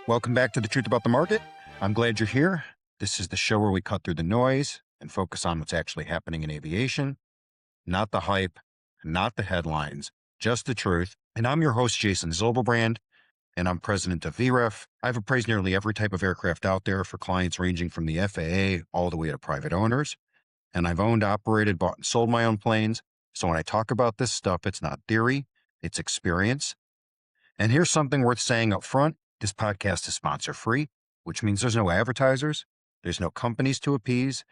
Welcome back to The Truth About the Market. I'm glad you're here. This is the show where we cut through the noise and focus on what's actually happening in aviation, not the hype, not the headlines, just the truth. And I'm your host, Jason Zilberbrand, and I'm president of VREF. I've appraised nearly every type of aircraft out there for clients ranging from the FAA all the way to private owners. And I've owned, operated, bought, and sold my own planes. So when I talk about this stuff, it's not theory, it's experience. And here's something worth saying up front. This podcast is sponsor free, which means there's no advertisers, there's no companies to appease,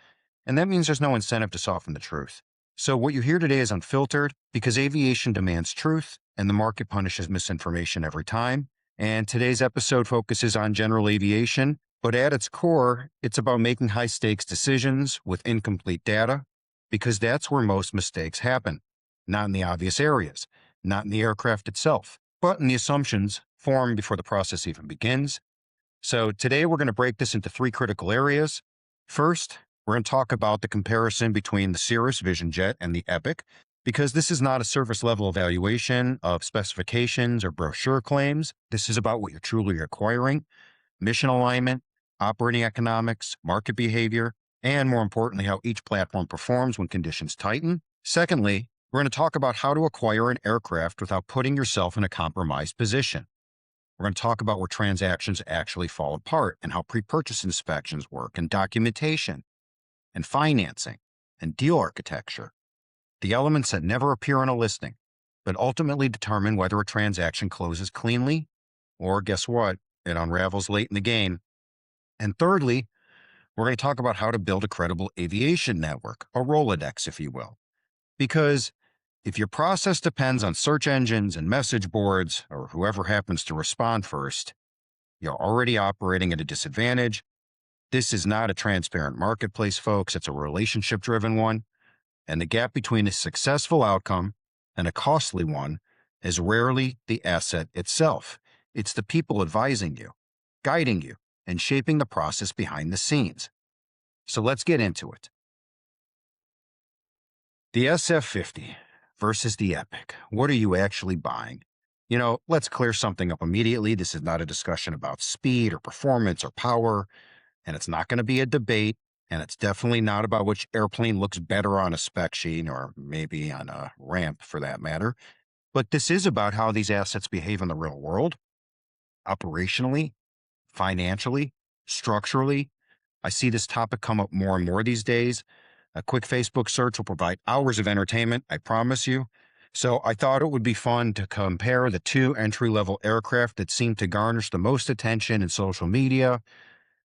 and that means there's no incentive to soften the truth. So what you hear today is unfiltered because aviation demands truth and the market punishes misinformation every time. And today's episode focuses on general aviation, but at its core, it's about making high stakes decisions with incomplete data because that's where most mistakes happen. Not in the obvious areas, not in the aircraft itself, but in the assumptions formed before the process even begins. So today we're going to break this into three critical areas. First, we're going to talk about the comparison between the Cirrus Vision Jet and the Epic, because this is not a surface level evaluation of specifications or brochure claims. This is about what you're truly acquiring, mission alignment, operating economics, market behavior, and more importantly, how each platform performs when conditions tighten. Secondly, we're going to talk about how to acquire an aircraft without putting yourself in a compromised position. We're going to talk about where transactions actually fall apart and how pre-purchase inspections work and documentation and financing and deal architecture, the elements that never appear on a listing, but ultimately determine whether a transaction closes cleanly or, guess what, it unravels late in the game. And thirdly, we're going to talk about how to build a credible aviation network, a Rolodex, if you will. Because if your process depends on search engines and message boards or whoever happens to respond first, you're already operating at a disadvantage. This is not a transparent marketplace, folks. It's a relationship-driven one. And the gap between a successful outcome and a costly one is rarely the asset itself. It's the people advising you, guiding you, and shaping the process behind the scenes. So let's get into it. The SF-50 versus the Epic. What are you actually buying? Let's clear something up immediately. This is not a discussion about speed or performance or power, and it's not going to be a debate, and it's definitely not about which airplane looks better on a spec sheet or maybe on a ramp for that matter. But this is about how these assets behave in the real world, operationally, financially, structurally. I see this topic come up more and more these days. A quick Facebook search will provide hours of entertainment, I promise you. So I thought it would be fun to compare the two entry-level aircraft that seem to garnish the most attention in social media,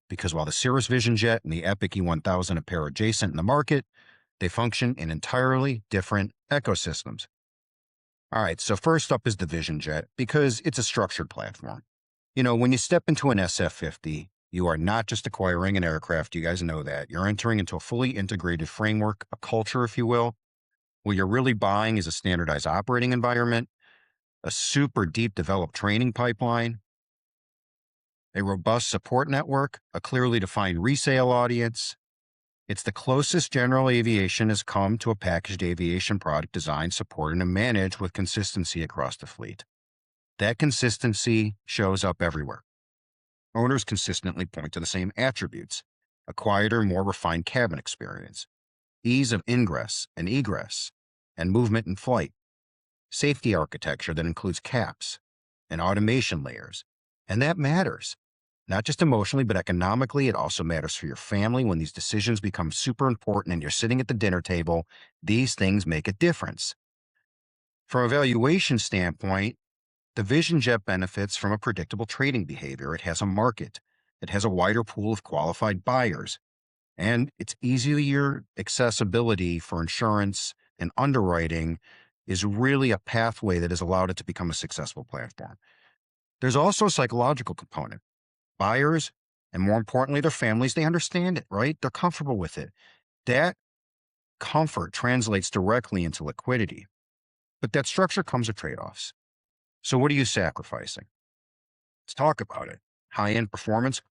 because while the Cirrus Vision Jet and the Epic E1000 appear adjacent in the market, they function in entirely different ecosystems. All right, so first up is the Vision Jet, because it's a structured platform. When you step into an SF-50, you are not just acquiring an aircraft, you guys know that. You're entering into a fully integrated framework, a culture, if you will. What you're really buying is a standardized operating environment, a super deep developed training pipeline, a robust support network, a clearly defined resale audience. It's the closest general aviation has come to a packaged aviation product designed, supported, and managed with consistency across the fleet. That consistency shows up everywhere. Owners consistently point to the same attributes: a quieter, more refined cabin experience, ease of ingress and egress, and movement in flight, safety architecture that includes caps and automation layers. And that matters, not just emotionally, but economically. It also matters for your family. When these decisions become super important and you're sitting at the dinner table, these things make a difference. From a valuation standpoint, the Vision Jet benefits from a predictable trading behavior. It has a market. It has a wider pool of qualified buyers. And its easier accessibility for insurance and underwriting is really a pathway that has allowed it to become a successful platform. There's also a psychological component. Buyers, and more importantly, their families, they understand it, right? They're comfortable with it. That comfort translates directly into liquidity. But that structure comes with trade-offs. So what are you sacrificing? Let's talk about it. High-end performance,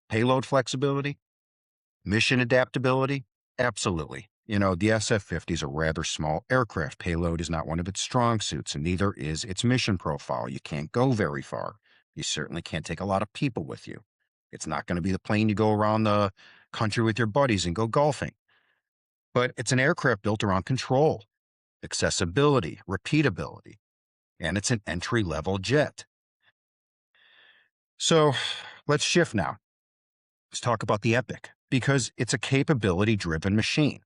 payload flexibility, mission adaptability? Absolutely. The SF-50 is a rather small aircraft. Payload is not one of its strong suits, and neither is its mission profile. You can't go very far. You certainly can't take a lot of people with you. It's not going to be the plane you go around the country with your buddies and go golfing. But it's an aircraft built around control, accessibility, repeatability, and it's an entry-level jet. So let's shift now. Let's talk about the Epic, because it's a capability-driven machine.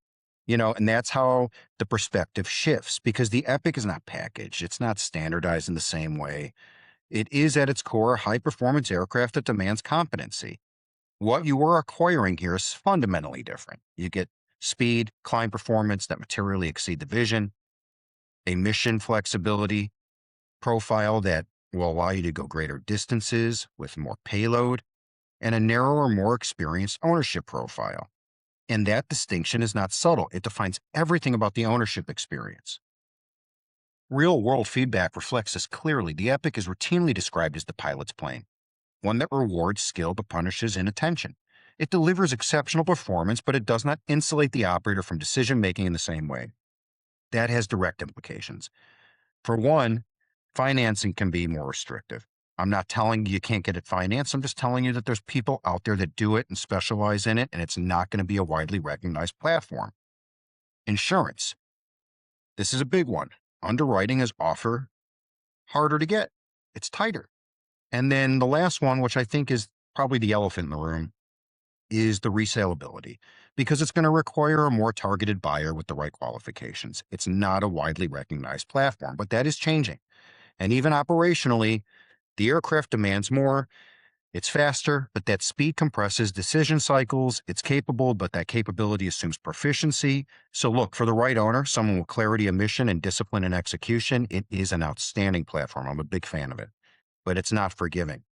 And that's how the perspective shifts, because the Epic is not packaged. It's not standardized in the same way. It is at its core a high-performance aircraft that demands competency. What you are acquiring here is fundamentally different. You get speed, climb performance that materially exceed the vision, a mission flexibility profile that will allow you to go greater distances with more payload, and a narrower, more experienced ownership profile. And that distinction is not subtle. It defines everything about the ownership experience. Real-world feedback reflects this clearly. The Epic is routinely described as the pilot's plane, one that rewards skill but punishes inattention. It delivers exceptional performance, but it does not insulate the operator from decision-making in the same way. That has direct implications. For one, financing can be more restrictive. I'm not telling you can't get it financed. I'm just telling you that there's people out there that do it and specialize in it, and it's not going to be a widely recognized platform. Insurance. This is a big one. Underwriting is often harder to get. It's tighter. And then the last one, which I think is probably the elephant in the room, is the resaleability, because it's going to require a more targeted buyer with the right qualifications. It's not a widely recognized platform, but that is changing. And even operationally, the aircraft demands more. It's faster, but that speed compresses decision cycles. It's capable, but that capability assumes proficiency. So look, for the right owner, someone with clarity of mission and discipline and execution, it is an outstanding platform. I'm a big fan of it, but it's not forgiving.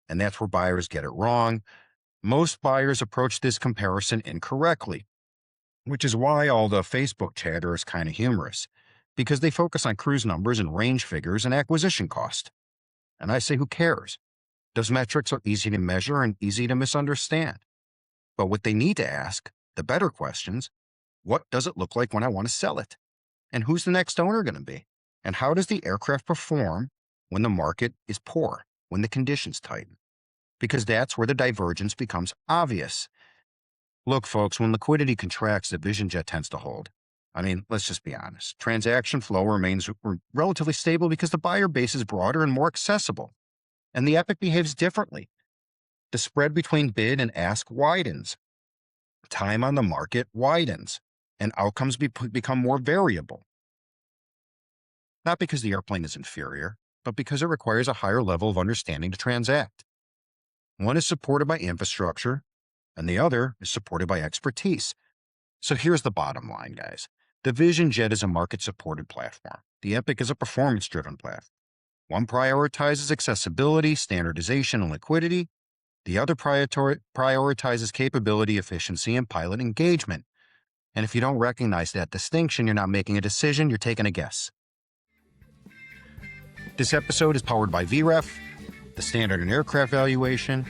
And that's where buyers get it wrong. Most buyers approach this comparison incorrectly, which is why all the Facebook chatter is kind of humorous, because they focus on cruise numbers and range figures and acquisition cost. And I say, who cares? Those metrics are easy to measure and easy to misunderstand. But what they need to ask, the better questions, what does it look like when I want to sell it? And who's the next owner going to be? And how does the aircraft perform when the market is poor, when the conditions tighten? Because that's where the divergence becomes obvious. Look, folks, when liquidity contracts, the vision jet tends to hold. I mean, let's just be honest. Transaction flow remains relatively stable because the buyer base is broader and more accessible. And the Epic behaves differently. The spread between bid and ask widens. Time on the market widens, and outcomes become more variable. Not because the airplane is inferior, but because it requires a higher level of understanding to transact. One is supported by infrastructure, and the other is supported by expertise. So here's the bottom line, guys. The Vision Jet is a market-supported platform. The Epic is a performance-driven platform. One prioritizes accessibility, standardization, and liquidity. The other prioritizes capability, efficiency, and pilot engagement. And if you don't recognize that distinction, you're not making a decision, you're taking a guess. This episode is powered by VREF, the standard in aircraft valuation.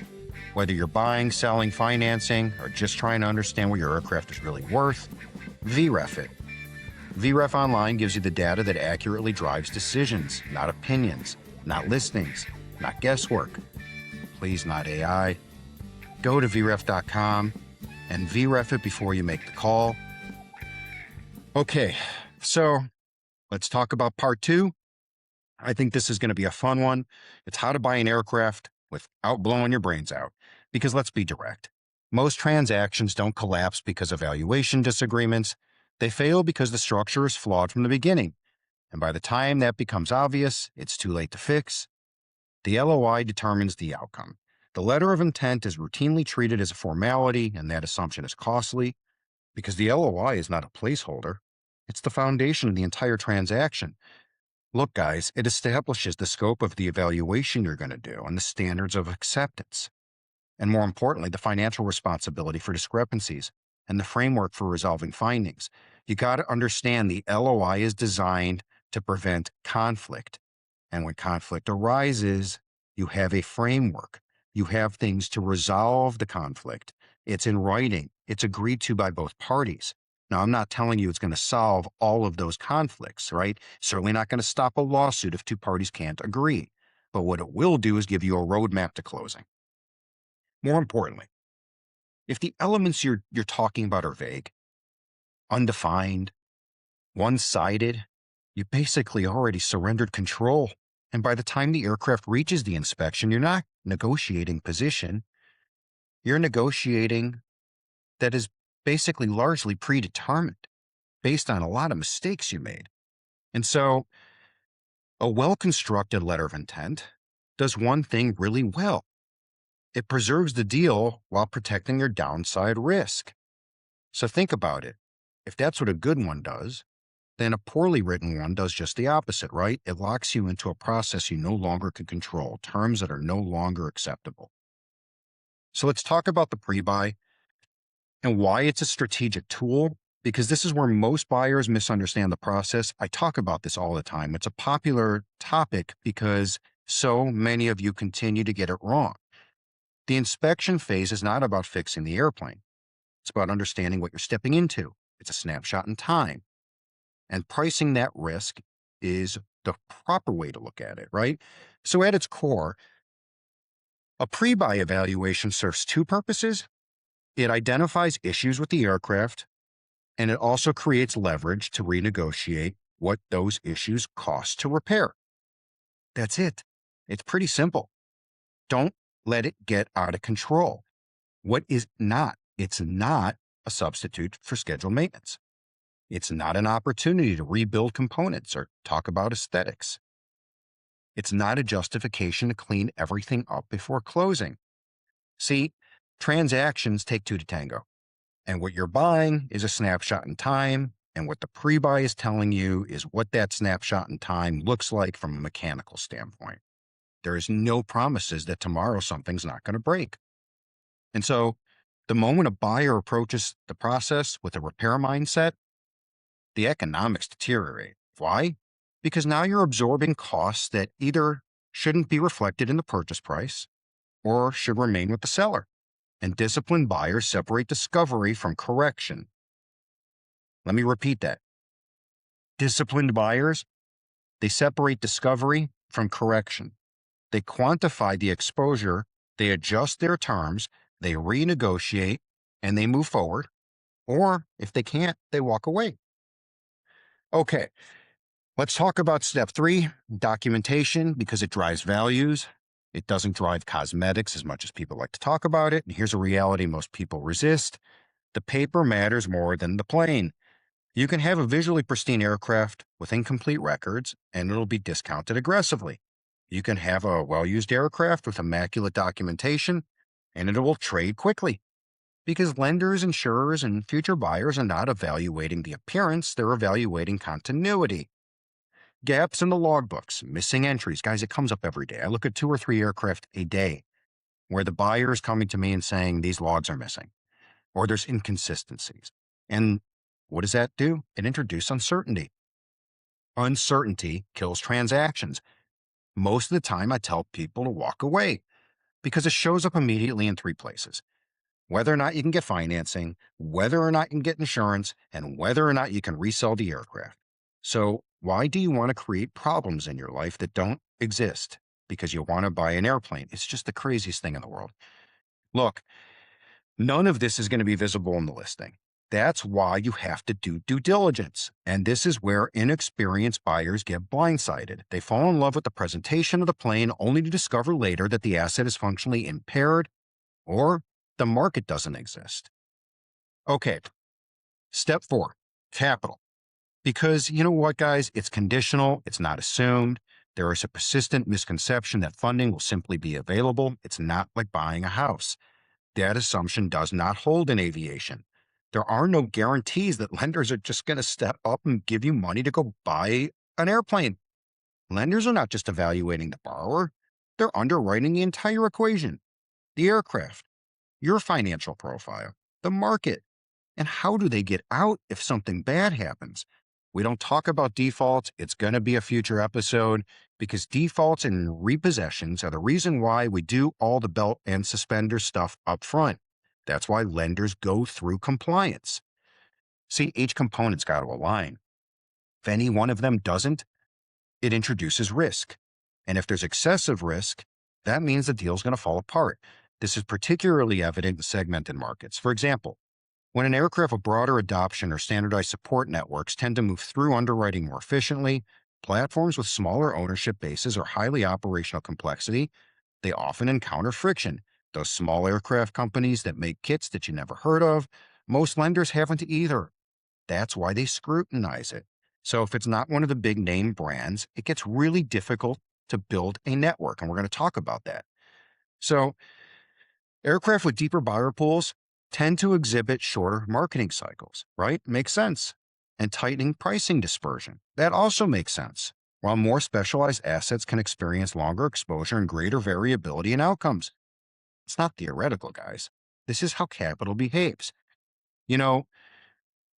Whether you're buying, selling, financing, or just trying to understand what your aircraft is really worth, VREF it. VREF Online gives you the data that accurately drives decisions, not opinions, not listings, not guesswork. Please, not AI. Go to vref.com and VREF it before you make the call. Okay, so let's talk about part 2. I think this is going to be a fun one. It's how to buy an aircraft without blowing your brains out. Because let's be direct. Most transactions don't collapse because of valuation disagreements. They fail because the structure is flawed from the beginning. And by the time that becomes obvious, it's too late to fix. The LOI determines the outcome. The letter of intent is routinely treated as a formality, and that assumption is costly because the LOI is not a placeholder. It's the foundation of the entire transaction. Look, guys, it establishes the scope of the evaluation you're going to do and the standards of acceptance. And more importantly, the financial responsibility for discrepancies and the framework for resolving findings. You got to understand the LOI is designed to prevent conflict. And when conflict arises, you have a framework. You have things to resolve the conflict. It's in writing. It's agreed to by both parties. Now, I'm not telling you it's going to solve all of those conflicts, right? Certainly not going to stop a lawsuit if two parties can't agree. but what it will do is give you a roadmap to closing. More importantly, if the elements you're talking about are vague, undefined, one-sided, you basically already surrendered control. And by the time the aircraft reaches the inspection, you're not negotiating position. You're negotiating that is basically largely predetermined based on a lot of mistakes you made. And so a well-constructed letter of intent does one thing really well. It preserves the deal while protecting your downside risk. So think about it. If that's what a good one does, then a poorly written one does just the opposite, right? It locks you into a process you no longer can control, terms that are no longer acceptable. So let's talk about the pre-buy and why it's a strategic tool, because this is where most buyers misunderstand the process. I talk about this all the time. It's a popular topic because so many of you continue to get it wrong. The inspection phase is not about fixing the airplane. It's about understanding what you're stepping into. It's a snapshot in time. And pricing that risk is the proper way to look at it, right? So at its core, a pre-buy evaluation serves two purposes. It identifies issues with the aircraft, and it also creates leverage to renegotiate what those issues cost to repair. That's it. It's pretty simple. Don't let it get out of control. It's not a substitute for scheduled maintenance. It's not an opportunity to rebuild components or talk about aesthetics. It's not a justification to clean everything up before closing. See, transactions take two to tango. And what you're buying is a snapshot in time, and what the pre-buy is telling you is what that snapshot in time looks like from a mechanical standpoint. There is no promises that tomorrow something's not going to break. And so the moment a buyer approaches the process with a repair mindset, the economics deteriorate. Why? Because now you're absorbing costs that either shouldn't be reflected in the purchase price or should remain with the seller. And disciplined buyers separate discovery from correction. Let me repeat that. Disciplined buyers, they separate discovery from correction. They quantify the exposure, they adjust their terms, they renegotiate, and they move forward. Or if they can't, they walk away. Okay, let's talk about step 3, documentation, because it drives values. It doesn't drive cosmetics as much as people like to talk about it. And here's a reality most people resist. The paper matters more than the plane. You can have a visually pristine aircraft with incomplete records, and it'll be discounted aggressively. You can have a well-used aircraft with immaculate documentation, and it will trade quickly. Because lenders, insurers, and future buyers are not evaluating the appearance, they're evaluating continuity. Gaps in the logbooks, missing entries. Guys, it comes up every day. I look at 2 or 3 aircraft a day where the buyer is coming to me and saying these logs are missing, or there's inconsistencies. And what does that do? It introduces uncertainty. Uncertainty kills transactions. Most of the time, I tell people to walk away because it shows up immediately in 3 places. Whether or not you can get financing, whether or not you can get insurance, and whether or not you can resell the aircraft. So why do you want to create problems in your life that don't exist? Because you want to buy an airplane. It's just the craziest thing in the world. Look, none of this is going to be visible in the listing. That's why you have to do due diligence. And this is where inexperienced buyers get blindsided. They fall in love with the presentation of the plane only to discover later that the asset is functionally impaired or the market doesn't exist. Okay, step 4, capital. Because you know what, guys? It's conditional. It's not assumed. There is a persistent misconception that funding will simply be available. It's not like buying a house. That assumption does not hold in aviation. There are no guarantees that lenders are just going to step up and give you money to go buy an airplane. Lenders are not just evaluating the borrower. They're underwriting the entire equation, the aircraft, your financial profile, the market, and how do they get out if something bad happens? We don't talk about defaults. It's going to be a future episode because defaults and repossessions are the reason why we do all the belt and suspender stuff up front. That's why lenders go through compliance. See, each component's got to align. If any one of them doesn't, it introduces risk. And if there's excessive risk, that means the deal's going to fall apart. This is particularly evident in segmented markets. For example, when an aircraft with broader adoption or standardized support networks tend to move through underwriting more efficiently, platforms with smaller ownership bases or highly operational complexity, they often encounter friction. Those small aircraft companies that make kits that you never heard of, most lenders haven't either. That's why they scrutinize it. So if it's not one of the big name brands, it gets really difficult to build a network. And we're going to talk about that. So aircraft with deeper buyer pools tend to exhibit shorter marketing cycles, right? Makes sense. And tightening pricing dispersion. That also makes sense. While more specialized assets can experience longer exposure and greater variability in outcomes. It's not theoretical, guys. This is how capital behaves. You know,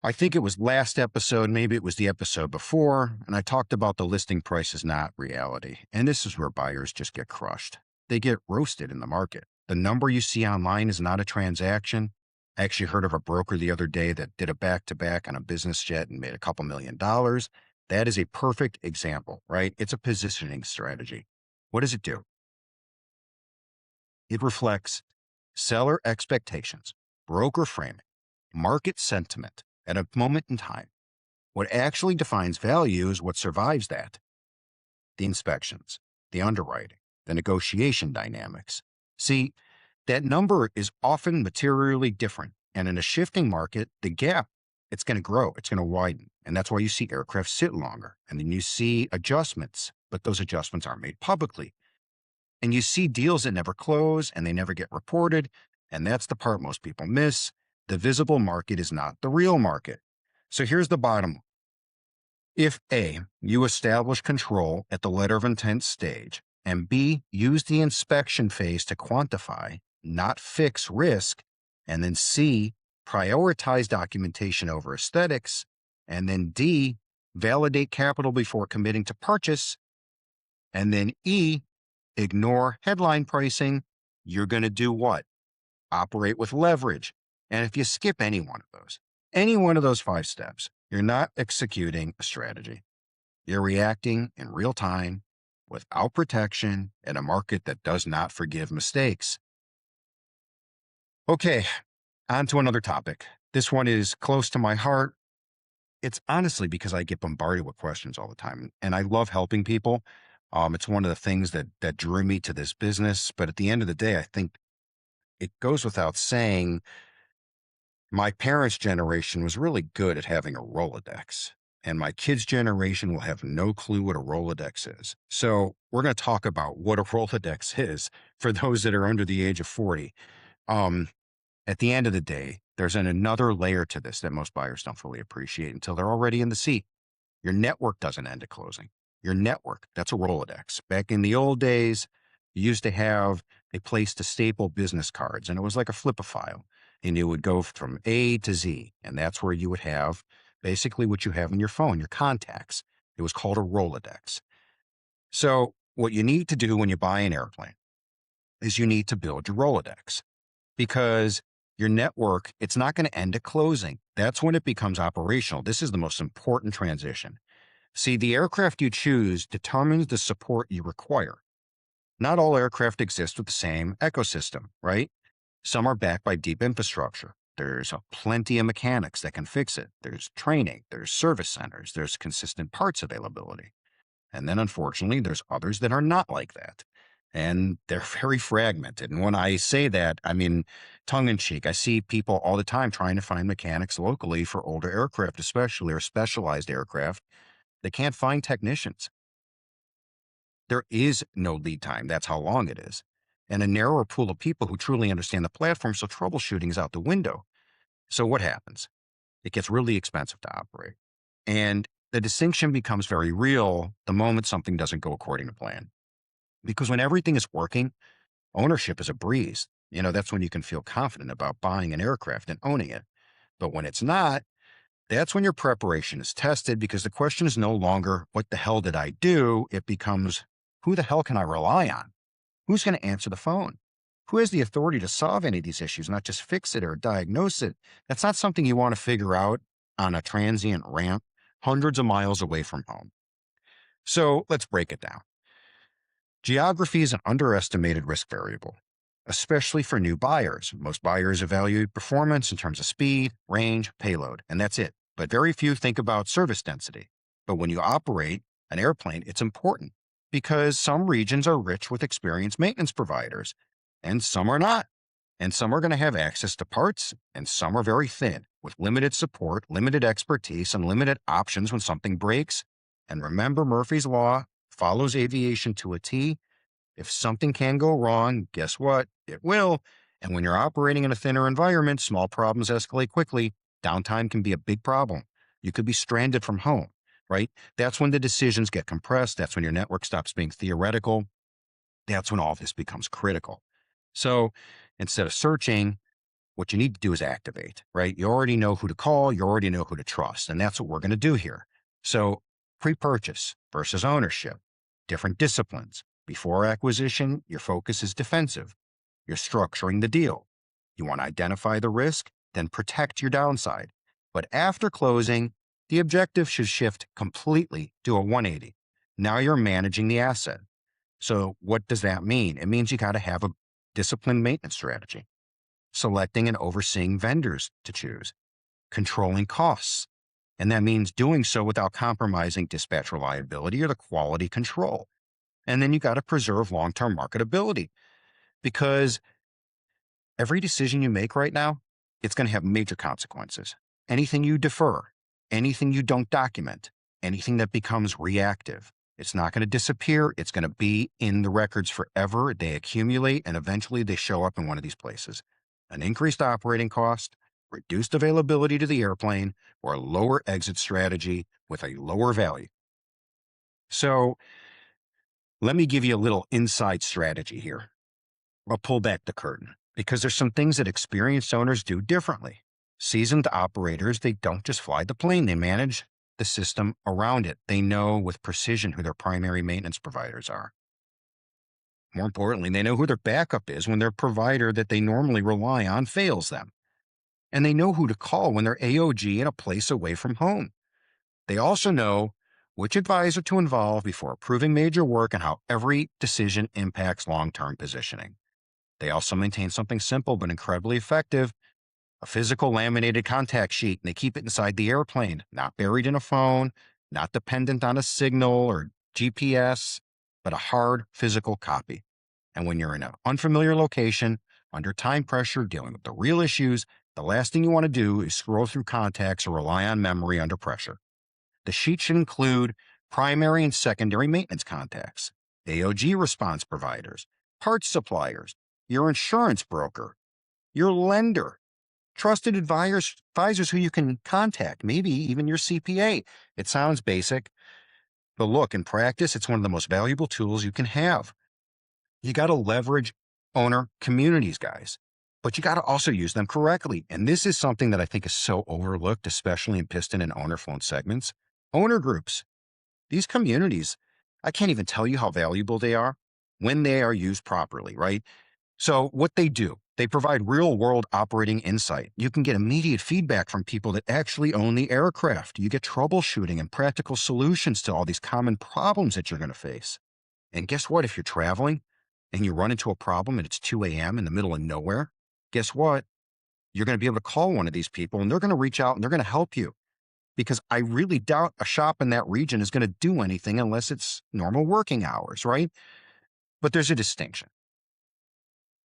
I think it was last episode, maybe it was the episode before, and I talked about the listing price is not reality. And this is where buyers just get crushed. They get roasted in the market. The number you see online is not a transaction. I actually heard of a broker the other day that did a back-to-back on a business jet and made a couple $1,000,000. That is a perfect example, right? It's a positioning strategy. What does it do? It reflects seller expectations, broker framing, market sentiment at a moment in time. What actually defines value is what survives that: the inspections, the underwriting, the negotiation dynamics. See, that number is often materially different. And in a shifting market, the gap, it's going to grow, it's going to widen. And that's why you see aircraft sit longer. And then you see adjustments, but those adjustments aren't made publicly. And you see deals that never close and they never get reported. And that's the part most people miss. The visible market is not the real market. So here's the bottom line. If A, you establish control at the letter of intent stage, and B, use the inspection phase to quantify, not fix risk, and then C, prioritize documentation over aesthetics, and then D, validate capital before committing to purchase, and then E, ignore headline pricing, you're going to do what? Operate with leverage. And if you skip any one of those 5 steps, you're not executing a strategy. You're reacting in real time without protection in a market that does not forgive mistakes. Okay, on to another topic. This one is close to my heart. It's honestly because I get bombarded with questions all the time, and I love helping people. It's one of the things that drew me to this business. But at the end of the day, I think it goes without saying, my parents' generation was really good at having a Rolodex, and my kids' generation will have no clue what a Rolodex is. So we're going to talk about what a Rolodex is for those that are under the age of 40. At the end of the day, there's another layer to this that most buyers don't fully appreciate until they're already in the seat. Your network doesn't end at closing. Your network, that's a Rolodex. Back in the old days, you used to have a place to staple business cards, and it was like a flip a file. And you would go from A to Z, and that's where you would have basically what you have in your phone, your contacts. It was called a Rolodex. So what you need to do when you buy an airplane is you need to build your Rolodex, because your network, it's not going to end at closing. That's when it becomes operational. This is the most important transition. See, the aircraft you choose determines the support you require. Not all aircraft exist with the same ecosystem, right? Some are backed by deep infrastructure. There's plenty of mechanics that can fix it. There's training, there's service centers, there's consistent parts availability. And then unfortunately, there's others that are not like that. And they're very fragmented. And when I say that, I mean tongue in cheek. I see people all the time trying to find mechanics locally for older aircraft, especially, or specialized aircraft. They can't find technicians. There is no lead time. That's how long it is. And a narrower pool of people who truly understand the platform, so troubleshooting is out the window. So what happens? It gets really expensive to operate. And the distinction becomes very real the moment something doesn't go according to plan. Because when everything is working, ownership is a breeze. That's when you can feel confident about buying an aircraft and owning it. But when it's not, that's when your preparation is tested, because the question is no longer, what the hell did I do? It becomes, who the hell can I rely on? Who's going to answer the phone? Who has the authority to solve any of these issues, not just fix it or diagnose it? That's not something you want to figure out on a transient ramp hundreds of miles away from home. So let's break it down. Geography is an underestimated risk variable, especially for new buyers. Most buyers evaluate performance in terms of speed, range, payload, and that's it. But very few think about service density. But when you operate an airplane, it's important because some regions are rich with experienced maintenance providers and some are not. And some are going to have access to parts and some are very thin with limited support, limited expertise, and limited options when something breaks. And remember, Murphy's Law follows aviation to a T. If something can go wrong, guess what? It will. And when you're operating in a thinner environment, small problems escalate quickly. Downtime can be a big problem. You could be stranded from home, right? That's when the decisions get compressed. That's when your network stops being theoretical. That's when all this becomes critical. So instead of searching, what you need to do is activate, right? You already know who to call. You already know who to trust. And that's what we're going to do here. So pre-purchase versus ownership, different disciplines. Before acquisition, your focus is defensive. You're structuring the deal. You want to identify the risk, then protect your downside. But after closing, the objective should shift completely to a 180. Now you're managing the asset. So what does that mean? It means you got to have a disciplined maintenance strategy, selecting and overseeing vendors to choose, controlling costs. And that means doing so without compromising dispatch reliability or the quality control. And then you got to preserve long-term marketability because every decision you make right now, it's going to have major consequences. Anything you defer, anything you don't document, anything that becomes reactive, it's not going to disappear. It's going to be in the records forever. They accumulate and eventually they show up in one of these places. An increased operating cost, reduced availability to the airplane, or a lower exit strategy with a lower value. So let me give you a little inside strategy here. I'll pull back the curtain because there's some things that experienced owners do differently. Seasoned operators, they don't just fly the plane, they manage the system around it. They know with precision who their primary maintenance providers are. More importantly, they know who their backup is when their provider that they normally rely on fails them. And they know who to call when they're AOG in a place away from home. They also know which advisor to involve before approving major work and how every decision impacts long-term positioning. They also maintain something simple but incredibly effective, a physical laminated contact sheet, and they keep it inside the airplane, not buried in a phone, not dependent on a signal or GPS, but a hard physical copy. And when you're in an unfamiliar location, under time pressure, dealing with the real issues, the last thing you want to do is scroll through contacts or rely on memory under pressure. The sheet should include primary and secondary maintenance contacts, AOG response providers, parts suppliers, your insurance broker, your lender, trusted advisors who you can contact, maybe even your CPA. It sounds basic, but look, in practice, it's one of the most valuable tools you can have. You got to leverage owner communities, guys, but you got to also use them correctly. And this is something that I think is so overlooked, especially in piston and owner flown segments. Owner groups, these communities, I can't even tell you how valuable they are when they are used properly, right? So what they do, they provide real-world operating insight. You can get immediate feedback from people that actually own the aircraft. You get troubleshooting and practical solutions to all these common problems that you're going to face. And guess what? If you're traveling and you run into a problem and it's 2 a.m. in the middle of nowhere, guess what? You're going to be able to call one of these people and they're going to reach out and they're going to help you. Because I really doubt a shop in that region is going to do anything unless it's normal working hours, right? But there's a distinction.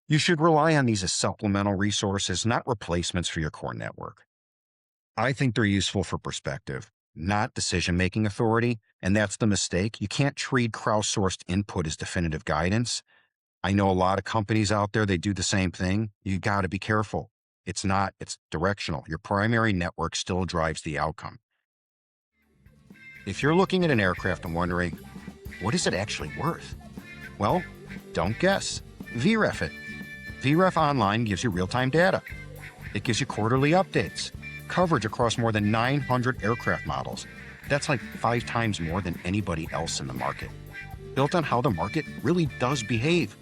You should rely on these as supplemental resources, not replacements for your core network. I think they're useful for perspective, not decision-making authority, and that's the mistake. You can't treat crowdsourced input as definitive guidance. I know a lot of companies out there, they do the same thing. You got to be careful. It's not, it's directional. Your primary network still drives the outcome. If you're looking at an aircraft and wondering, what is it actually worth? Well, don't guess. VREF it. VREF Online gives you real-time data. It gives you quarterly updates, coverage across more than 900 aircraft models. That's like 5 times more than anybody else in the market. Built on how the market really does behave,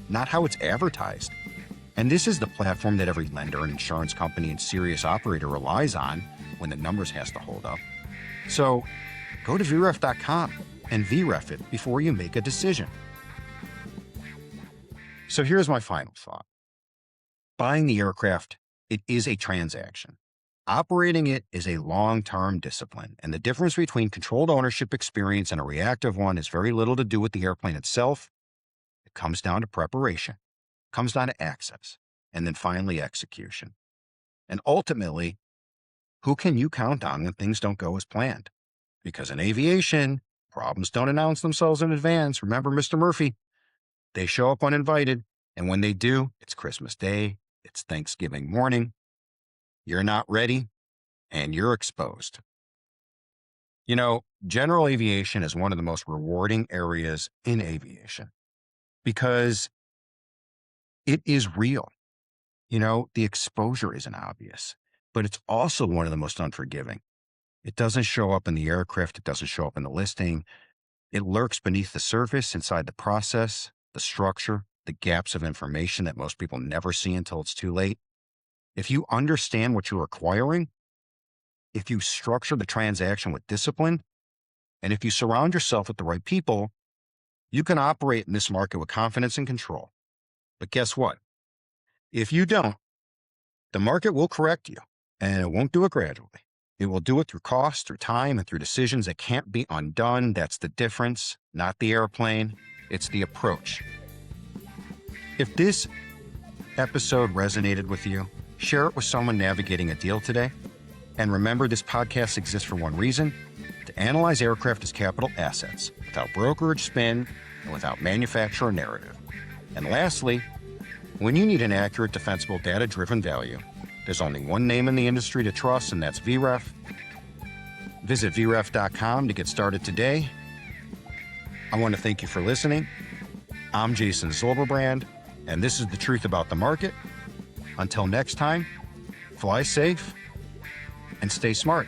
not how it's advertised. And this is the platform that every lender and insurance company and serious operator relies on when the numbers has to hold up. So go to vref.com and VREF it before you make a decision. So here's my final thought. Buying the aircraft, it is a transaction. Operating it is a long-term discipline, and the difference between controlled ownership experience and a reactive one is very little to do with the airplane itself. It comes down to preparation, comes down to access, and then finally execution. And ultimately, who can you count on when things don't go as planned? Because in aviation, problems don't announce themselves in advance. Remember Mr. Murphy? They show up uninvited, and when they do, it's Christmas Day, it's Thanksgiving morning. You're not ready, and you're exposed. You know, general aviation is one of the most rewarding areas in aviation because it is real. You know, the exposure isn't obvious, but it's also one of the most unforgiving. It doesn't show up in the aircraft. It doesn't show up in the listing. It lurks beneath the surface, inside the process, the structure, the gaps of information that most people never see until it's too late. If you understand what you're acquiring, if you structure the transaction with discipline, and if you surround yourself with the right people, you can operate in this market with confidence and control. But guess what? If you don't, the market will correct you, and it won't do it gradually. It will do it through cost, through time, and through decisions that can't be undone. That's the difference, not the airplane. It's the approach. If this episode resonated with you, share it with someone navigating a deal today. And remember, this podcast exists for one reason: to analyze aircraft as capital assets, without brokerage spin and without manufacturer narrative. And lastly, when you need an accurate, defensible, data-driven value, there's only one name in the industry to trust, and that's VREF. Visit vref.com to get started today. I want to thank you for listening. I'm Jason Zilberbrand, and this is The Truth About the Market. Until next time, fly safe and stay smart.